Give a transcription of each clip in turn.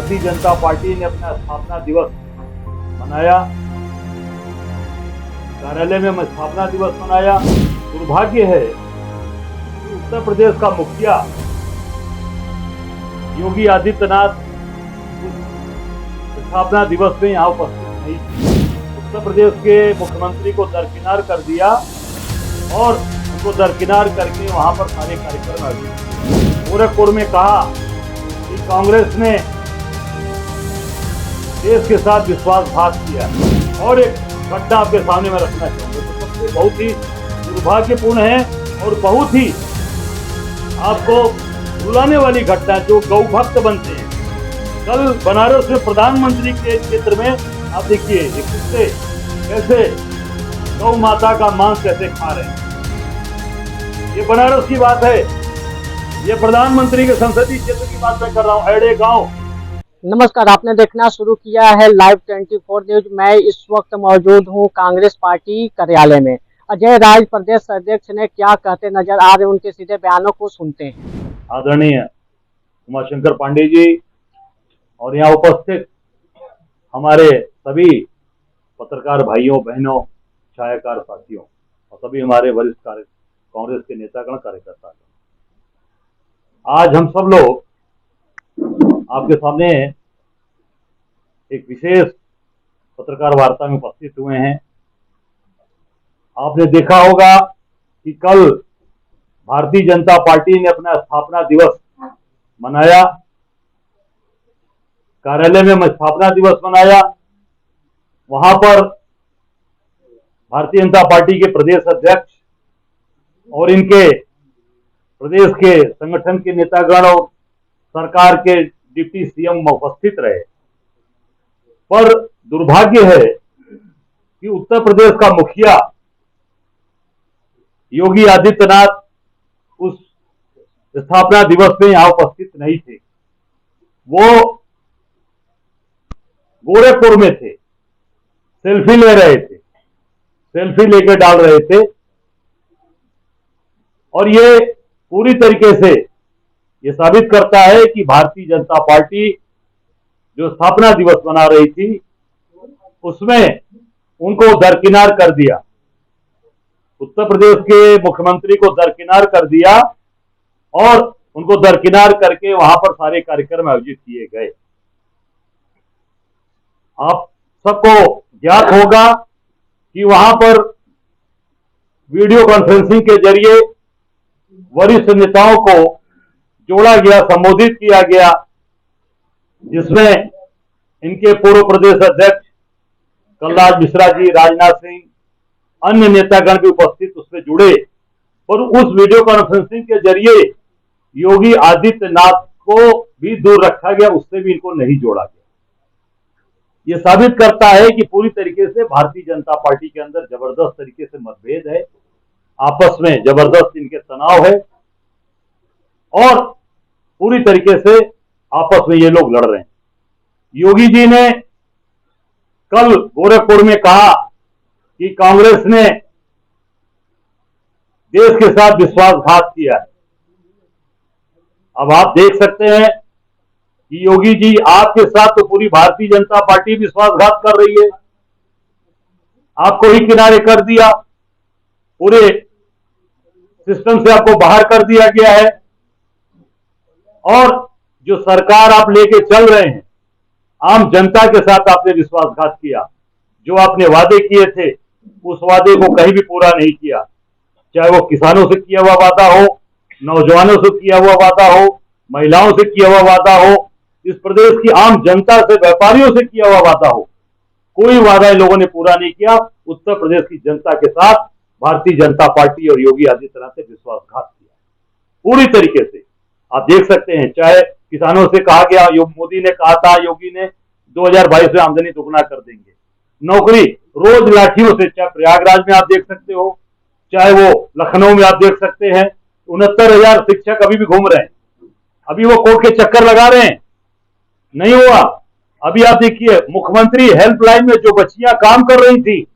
Bharatiya Janata party ने अपना स्थापना दिवस मनाया, कार्यालय में स्थापना दिवस मनाया। दुर्भाग्य है कि उत्तर प्रदेश का मुखिया योगी आदित्यनाथ स्थापना दिवस में यहाँ उपस्थित नहीं थे। उत्तर प्रदेश के मुख्यमंत्री को दरकिनार कर दिया और उनको दरकिनार करके वहां पर सारे कार्यक्रम आयोजित किए। गोरखपुर में कहा कि कांग्रेस ने देश के साथ विश्वासघात किया और एक घटना आपके सामने में रखना चाहूंगा तो सबसे बहुत ही दुर्भाग्यपूर्ण है और बहुत ही आपको रुलाने वाली घटना जो गौ भक्त बनते हैं। कल बनारस में प्रधानमंत्री के क्षेत्र में आप देखिए कुत्ते कैसे गौ माता का मांस कैसे खा रहे हैं। ये बनारस की बात है, ये प्रधानमंत्री के संसदीय क्षेत्र की बात मैं कर रहा हूँ, ऐडे गांव। नमस्कार, आपने देखना शुरू किया है लाइव 24 न्यूज। मैं इस वक्त मौजूद हूं कांग्रेस पार्टी कार्यालय में। अजय राज प्रदेश अध्यक्ष ने क्या कहते नजर आ रहे, उनके सीधे बयानों को सुनते हैं। आदरणीय उमाशंकर पांडे जी और यहाँ उपस्थित हमारे सभी पत्रकार भाइयों बहनों, छायाकार साथियों और सभी हमारे वरिष्ठ कांग्रेस के नेतागण कार्यकर्ता, आज हम सब लोग आपके सामने एक विशेष पत्रकार वार्ता में उपस्थित हुए हैं। आपने देखा होगा कि कल भारतीय जनता पार्टी ने अपना स्थापना दिवस मनाया, कार्यालय में स्थापना दिवस मनाया। वहां पर भारतीय जनता पार्टी के प्रदेश अध्यक्ष और इनके प्रदेश के संगठन के नेतागण और सरकार के डिप्टी सीएम उपस्थित रहे। पर दुर्भाग्य है कि उत्तर प्रदेश का मुखिया योगी आदित्यनाथ उस स्थापना दिवस में यहां उपस्थित नहीं थे। वो गोरखपुर में थे, सेल्फी ले रहे थे, सेल्फी लेकर डाल रहे थे और ये पूरी तरीके से ये साबित करता है कि भारतीय जनता पार्टी जो स्थापना दिवस मना रही थी उसमें उनको दरकिनार कर दिया, उत्तर प्रदेश के मुख्यमंत्री को दरकिनार कर दिया और उनको दरकिनार करके वहां पर सारे कार्यक्रम आयोजित किए गए। आप सबको ज्ञात होगा कि वहां पर वीडियो कॉन्फ्रेंसिंग के जरिए वरिष्ठ नेताओं को जोड़ा गया, संबोधित किया गया, जिसमें इनके पूर्व प्रदेश अध्यक्ष कलराज मिश्रा जी, राजनाथ सिंह, अन्य नेतागण भी उपस्थित उसमें जुड़े। और उस वीडियो कॉन्फ्रेंसिंग के जरिए योगी आदित्यनाथ को भी दूर रखा गया, उससे भी इनको नहीं जोड़ा गया। ये साबित करता है कि पूरी तरीके से भारतीय जनता पार्टी के अंदर जबरदस्त तरीके से मतभेद है, आपस में जबरदस्त इनके तनाव है और पूरी तरीके से आपस में ये लोग लड़ रहे हैं। योगी जी ने कल गोरखपुर में कहा कि कांग्रेस ने देश के साथ विश्वासघात किया है। अब आप देख सकते हैं कि योगी जी आपके साथ तो पूरी भारतीय जनता पार्टी विश्वासघात कर रही है, आपको ही किनारे कर दिया, पूरे सिस्टम से आपको बाहर कर दिया गया है और जो सरकार आप लेके चल रहे हैं, आम जनता के साथ आपने विश्वासघात किया। जो आपने वादे किए थे उस वादे को कहीं भी पूरा नहीं किया, चाहे वो किसानों से किया हुआ वादा हो, नौजवानों से किया हुआ वादा हो, महिलाओं से किया हुआ वादा हो, इस प्रदेश की आम जनता से, व्यापारियों से किया हुआ वादा हो, कोई वादा इन लोगों ने पूरा नहीं किया। उत्तर प्रदेश की जनता के साथ भारतीय जनता पार्टी और योगी आदित्यनाथ ने विश्वासघात किया पूरी तरीके से। आप देख सकते हैं, चाहे किसानों से कहा गया, मोदी ने कहा था, योगी ने 2022 में आमदनी दुगना कर देंगे, नौकरी रोज लाठियों से, चाहे प्रयागराज में आप देख सकते हो, चाहे वो लखनऊ में आप देख सकते हैं, 69,000 शिक्षक अभी भी घूम रहे हैं, अभी वो कोर्ट के चक्कर लगा रहे हैं, नहीं हुआ। अभी आप देखिए, मुख्यमंत्री हेल्पलाइन में जो बच्चियां काम कर रही थी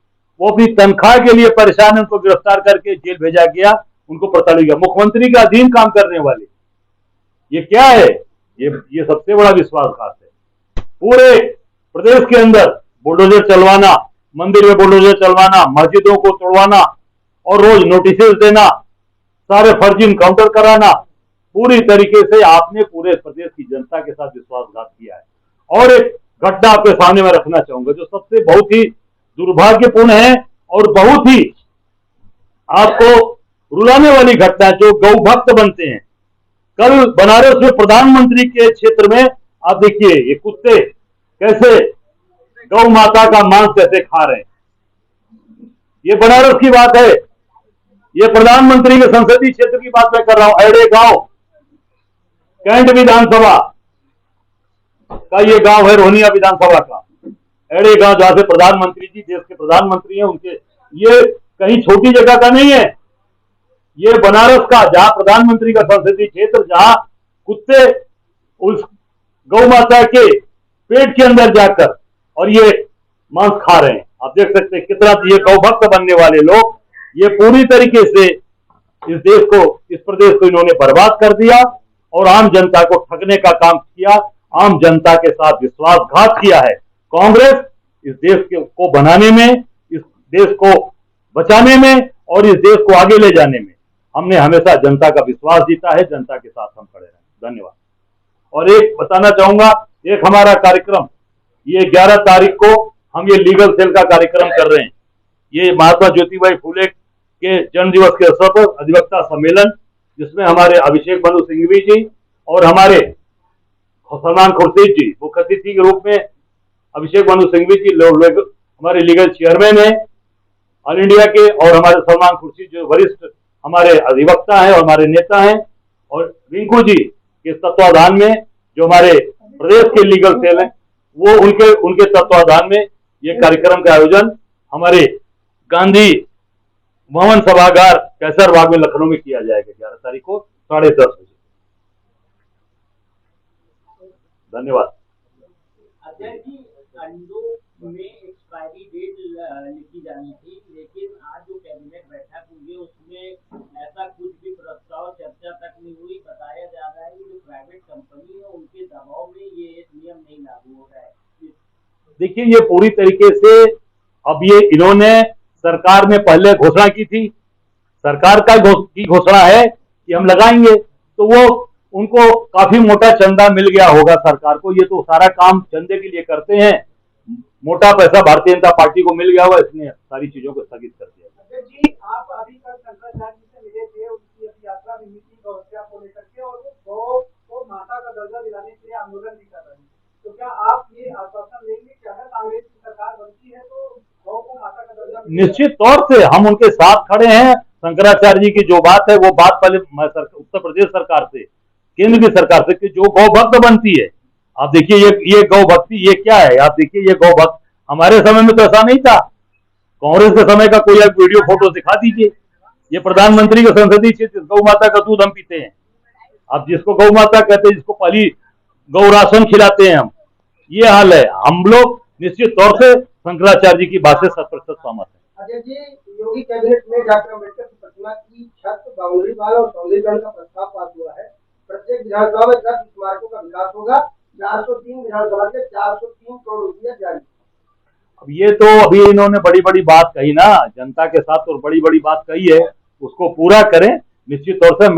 वो अपनी तनख्वाह के लिए परेशान है, उनको गिरफ्तार करके जेल भेजा गया, उनको प्रताड़ित किया, मुख्यमंत्री के अधीन काम करने वाले। ये क्या है? ये सबसे बड़ा विश्वासघात है। पूरे प्रदेश के अंदर बुलडोजर चलवाना, मंदिर में बुलडोजर चलवाना, मस्जिदों को तोड़वाना और रोज नोटिस देना, सारे फर्जी इनकाउंटर कराना, पूरी तरीके से आपने पूरे प्रदेश की जनता के साथ विश्वासघात किया है। और एक घटना आपके सामने में रखना चाहूंगा जो सबसे बहुत ही दुर्भाग्यपूर्ण है और बहुत ही आपको रुलाने वाली घटना, जो गौ भक्त बनते हैं। कल बनारस में प्रधानमंत्री के क्षेत्र में आप देखिए ये कुत्ते कैसे गौ माता का मांस कैसे खा रहे हैं। ये बनारस की बात है, ये प्रधानमंत्री के संसदीय क्षेत्र की बात मैं कर रहा हूं। ऐडे गांव, कैंट विधानसभा का ये गांव है, रोहनिया विधानसभा का ऐडे गांव, जहां से प्रधानमंत्री जी देश के प्रधानमंत्री हैं। उनके ये कहीं छोटी जगह का नहीं है, ये बनारस का, जहां प्रधानमंत्री का संसदीय क्षेत्र, जहां कुत्ते उस गौ माता के पेट के अंदर जाकर और ये मांस खा रहे हैं। आप देख सकते हैं कितना ये गौ भक्त बनने वाले लोग, ये पूरी तरीके से इस देश को, इस प्रदेश को इन्होंने बर्बाद कर दिया और आम जनता को ठगने का काम किया, आम जनता के साथ विश्वासघात किया है। कांग्रेस इस देश को बनाने में, इस देश को बचाने में और इस देश को आगे ले जाने में हमने हमेशा जनता का विश्वास जीता है। जनता के साथ हम खड़े रहें। धन्यवाद। और एक बताना चाहूंगा, एक हमारा कार्यक्रम, ये 11 तारीख को हम ये लीगल सेल का कार्यक्रम कर रहे हैं। ये महात्मा ज्योतिबाई फुले के जन्म दिवस के अवसर पर अधिवक्ता सम्मेलन, जिसमें हमारे अभिषेक मनु सिंघवी जी और हमारे सलमान खुर्शीद जी मुख्य अतिथि के रूप में, अभिषेक मनु सिंघवी जी हमारे लीगल चेयरमैन है ऑल इंडिया के, और हमारे सलमान खुर्शीद जो वरिष्ठ हमारे अधिवक्ता हैं और हमारे नेता हैं, और रिंकू जी के तत्वाधान में जो हमारे प्रदेश के लीगल सेल हैं, वो उनके तत्वाधान में ये कार्यक्रम का आयोजन हमारे गांधी भवन सभागार कैसर बाग में लखनऊ में किया जाएगा 11 तारीख को 10:30 बजे। धन्यवाद। अध्यक्ष जी, अंडों में एक्सपायरी डेट लिखी जानी थी, लेकिन आज जो कैबिनेट बैठक हुई है उसमें ऐसा कुछ भी प्रस्ताव चर्चा तक नहीं हुई। बताया जा रहा है कि जो प्राइवेट कंपनी है उनके दबाव में ये नियम नहीं लागू हो रहा है। देखिए, ये पूरी तरीके से अब ये इन्होंने सरकार में पहले घोषणा की थी, सरकार का की घोषणा है कि हम लगाएंगे, तो वो उनको काफी मोटा चंदा मिल गया होगा सरकार को। ये तो सारा काम चंदे के लिए करते हैं, मोटा पैसा भारतीय जनता पार्टी को मिल गया होगा, इसने सारी चीजों को स्थगित कर दिया। जी, आप अभी कल शंकराचार्य जी से मिले थे, उनकी यात्रा भी हुई थी गौरक्षा को लेकर के, और वो गौ को माता का दर्जा दिलाने के लिए आंदोलन भी कर रहे हैं। तो क्या आप ये आश्वासन देंगे कि अगर कांग्रेस की सरकार बनती है तो गौ को माता का दर्जा? निश्चित तौर से हम उनके साथ खड़े हैं। शंकराचार्य जी की जो बात है वो बात पहले उत्तर प्रदेश सरकार से, केंद्र की सरकार से, कि जो गौ भक्त बनती है। आप देखिए ये गौ भक्ति ये क्या है। आप देखिए ये गौ भक्त, हमारे समय में तो ऐसा नहीं था। कांग्रेस के समय का कोई एक वीडियो फोटो दिखा दीजिए। ये प्रधानमंत्री के संसदीय क्षेत्र, गौ माता का दूध हम पीते हैं। आप जिसको गौ माता कहते हैं, जिसको पहली गौ राशन खिलाते हैं हम, ये हाल है। हम लोग निश्चित तौर से शंकराचार्य जी की बात से 100% सहमत है। अजय जी, योगी कैबिनेट में डॉक्टर अम्बेडकर की प्रतिमा की छत, बाउंड्री वाल और सौंदर्यीकरण का प्रस्ताव पास हुआ है। प्रत्येक विधानसभा में 10 स्मारकों का विकास होगा। 403 विधानसभा के 403 करोड़ रुपया जारी। अब ये तो अभी इन्होंने बड़ी बड़ी बात कही ना, जनता के साथ और बड़ी बड़ी बात कही है, उसको पूरा करें। निश्चित तौर से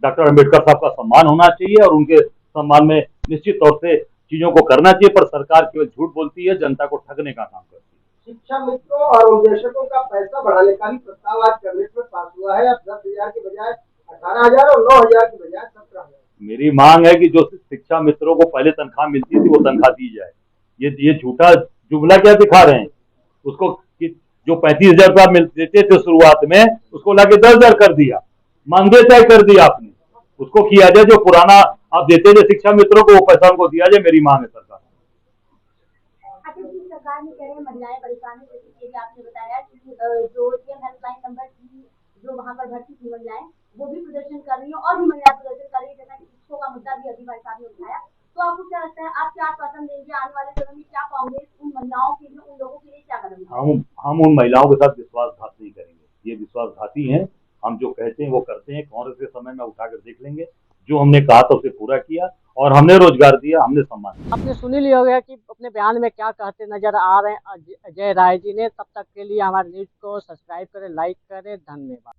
डॉक्टर अम्बेडकर साहब का सम्मान होना चाहिए और उनके सम्मान में निश्चित तौर से चीजों को करना चाहिए, पर सरकार केवल झूठ बोलती है, जनता को ठगने का काम करती है। शिक्षा मित्रों और उद्देशकों का पैसा बढ़ाने का भी प्रस्ताव आज कैबिनेट में पास हुआ है। अब 10,000 के बजाय 18,000 और 9,000 के बजाय 17,000। मेरी मांग है कि जो शिक्षा मित्रों को पहले तनख्वाह मिलती थी वो तनख्वाह दी जाए। ये झूठा जुमला क्या दिखा रहे हैं। उसको जो 35,000 रुपया देते थे शुरुआत में, उसको लाके 10,000 कर दिया, मानदेय तय कर दिया आपने। उसको किया जाए, जो पुराना आप देते थे शिक्षा मित्रों को, वो पैसा उनको दिया जाए। मेरी मांग है सरकार। सरकार ने कह रहे हैं महिलाएं परेशान है, जैसे कि आपने बताया कि जो हेल्पलाइन नंबर की जो वहां पर भर्ती की महिलाएं, वो भी प्रदर्शन कर रही है और भी महिलाएं प्रदर्शन कर रही है, जैसा कि इसको का मुद्दा भी अभी भाई साहब ने उठाया। तो आपको क्या लगता है, आप क्या आश्वासन देंगे आने वाले समय में? क्या कांग्रेस उन महिलाओं के लिए, उन लोगों के लिए क्या करेंगे? हम उन महिलाओं के साथ विश्वासघात नहीं करेंगे। ये विश्वासघाती हैं। हम जो कहते हैं वो करते हैं। कांग्रेस के समय में उठाकर देख लेंगे। जो हमने कहा था उसे पूरा किया और हमने रोजगार दिया, हमने सम्मान दिया। आपने सुन ही लिया होगा कि अपने बयान में क्या कहते नजर आ रहे हैं अजय राय जी ने। तब तक के लिए हमारे न्यूज को सब्सक्राइब करें, लाइक करें। धन्यवाद।